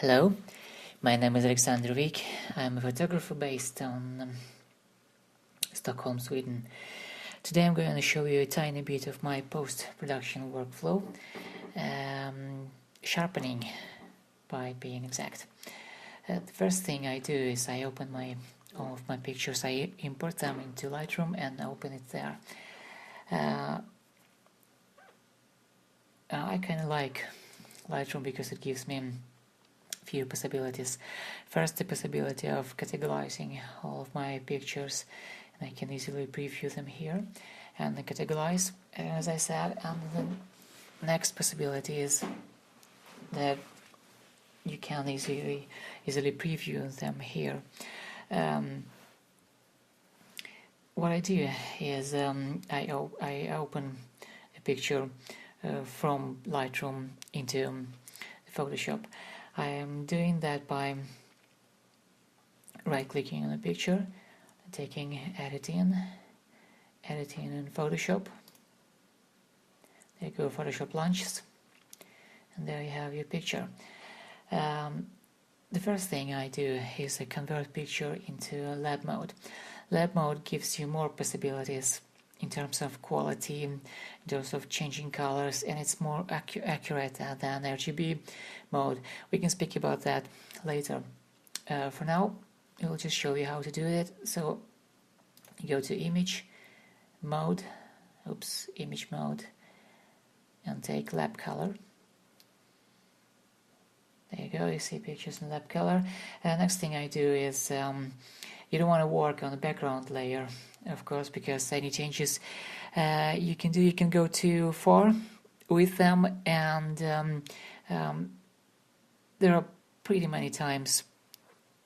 Hello, my name is Alexander Wik. I'm a photographer based on Stockholm, Sweden. Today I'm going to show you a tiny bit of my post-production workflow, sharpening by being exact. The first thing I do is I open all of my pictures, I import them into Lightroom and open it there. I kind of like Lightroom because it gives me few possibilities. First, the possibility of categorizing all of my pictures, and I can easily preview them here and categorize, as I said. And the next possibility is that you can easily preview them here. What I do is I open a picture from Lightroom into Photoshop. I am doing that by right-clicking on the picture, taking editing in Photoshop. There you go, Photoshop launches, and there you have your picture. The first thing I do is I convert picture into lab mode. Lab mode gives you more possibilities in terms of quality, in terms of changing colors, and it's more accurate than RGB mode. We can speak about that later. For now, I will just show you how to do it. So you go to image mode, and take lab color. There you go, you see pictures in lab color. Next thing I do is you don't want to work on the background layer, of course, because any changes you can go too far with them, and there are pretty many times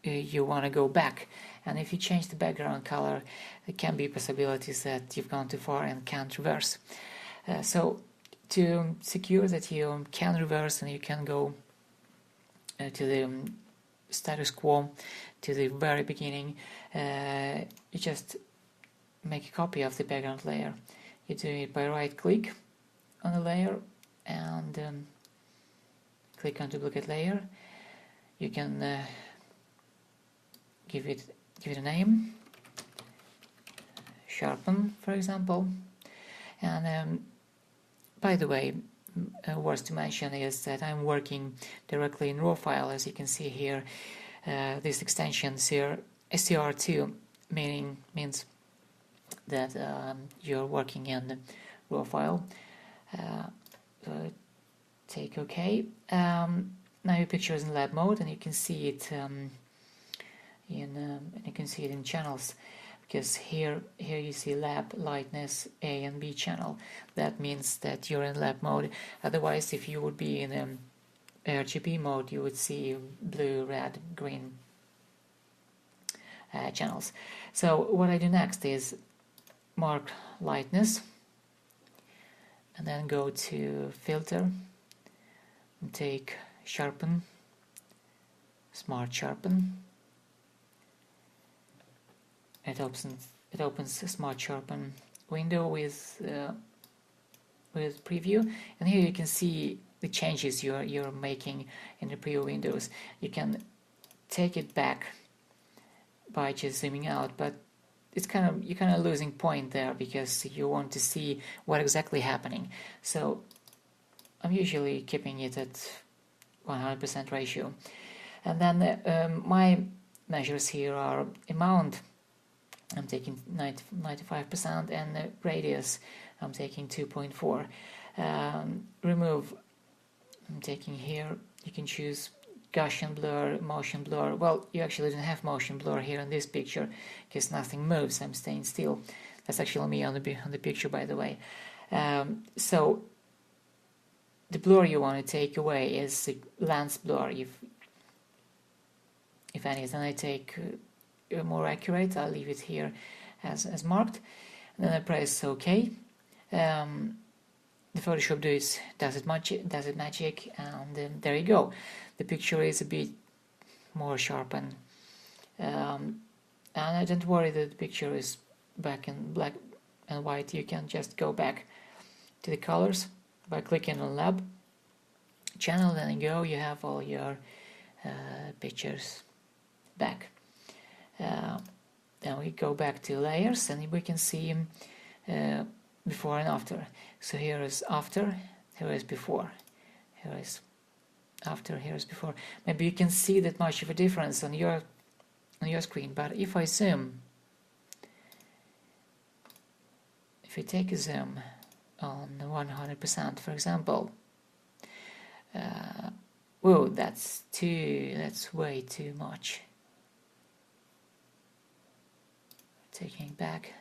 you want to go back, and if you change the background color, there can be possibilities that you've gone too far and can't reverse. So to secure that you can reverse and you can go to the status quo, to the very beginning, you just make a copy of the background layer. You do it by right click on the layer and click on duplicate layer. You can give it a name, sharpen, for example. And by the way, worth to mention is that I'm working directly in raw file. As you can see here, this extension SCR2 means that you're working in raw file. So take OK. Now your picture is in lab mode, and you can see it in channels, because here you see lab lightness A and B channel. That means that you're in lab mode. Otherwise, if you would be in RGB mode, you would see blue, red, green channels. So what I do next is mark lightness and then go to filter and take sharpen, smart sharpen. It opens a smart sharpen window with preview, and here you can see the changes you're making in the preview windows. You can take it back by just zooming out, but you're kind of losing point there because you want to see what exactly happening. So I'm usually keeping it at 100% ratio, and then my measures here are amount. I'm taking 95%, and the radius I'm taking 2.4. Remove, I'm taking here, you can choose Gaussian blur, motion blur. Well, you actually don't have motion blur here in this picture because nothing moves, I'm staying still. That's actually me on the picture, by the way. So the blur you want to take away is the lens blur, if any. Then I take more accurate. I'll leave it here as marked, and then I press OK. The Photoshop does it magic, and there you go. The picture is a bit more sharpened, and don't worry that the picture is back in black and white. You can just go back to the colors by clicking on lab channel. Then you have all your pictures back. Then we go back to layers and we can see before and after. So here is after, here is before, here is after, here is before. Maybe you can see that much of a difference on your screen, but if I zoom, if we take a zoom on 100%, for example, whoa, that's way too much. Taking it back.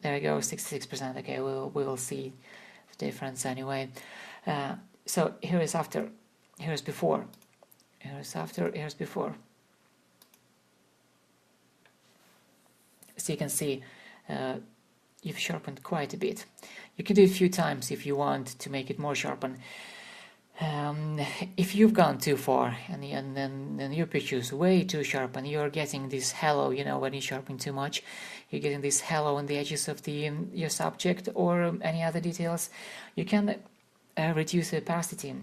There we go, 66%. Okay, we'll see the difference anyway. So here is after, here is before, here is after, here is before. So you can see you've sharpened quite a bit. You can do it a few times if you want to make it more sharpened. If you've gone too far and then your picture is way too sharp and you're getting this halo, you know, when you sharpen too much, you're getting this halo on the edges of the your subject or any other details, you can reduce the opacity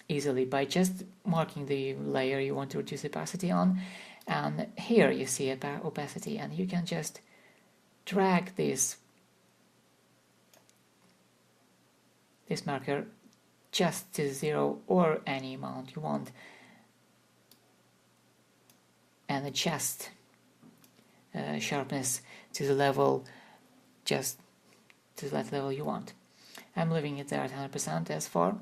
easily by just marking the layer you want to reduce opacity on, and here you see opacity, and you can just drag this marker just to 0 or any amount you want and adjust sharpness to the level, just to that level you want. I'm leaving it there at 100% as far.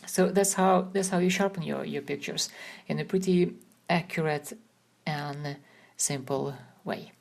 So that's how you sharpen your pictures in a pretty accurate and simple way.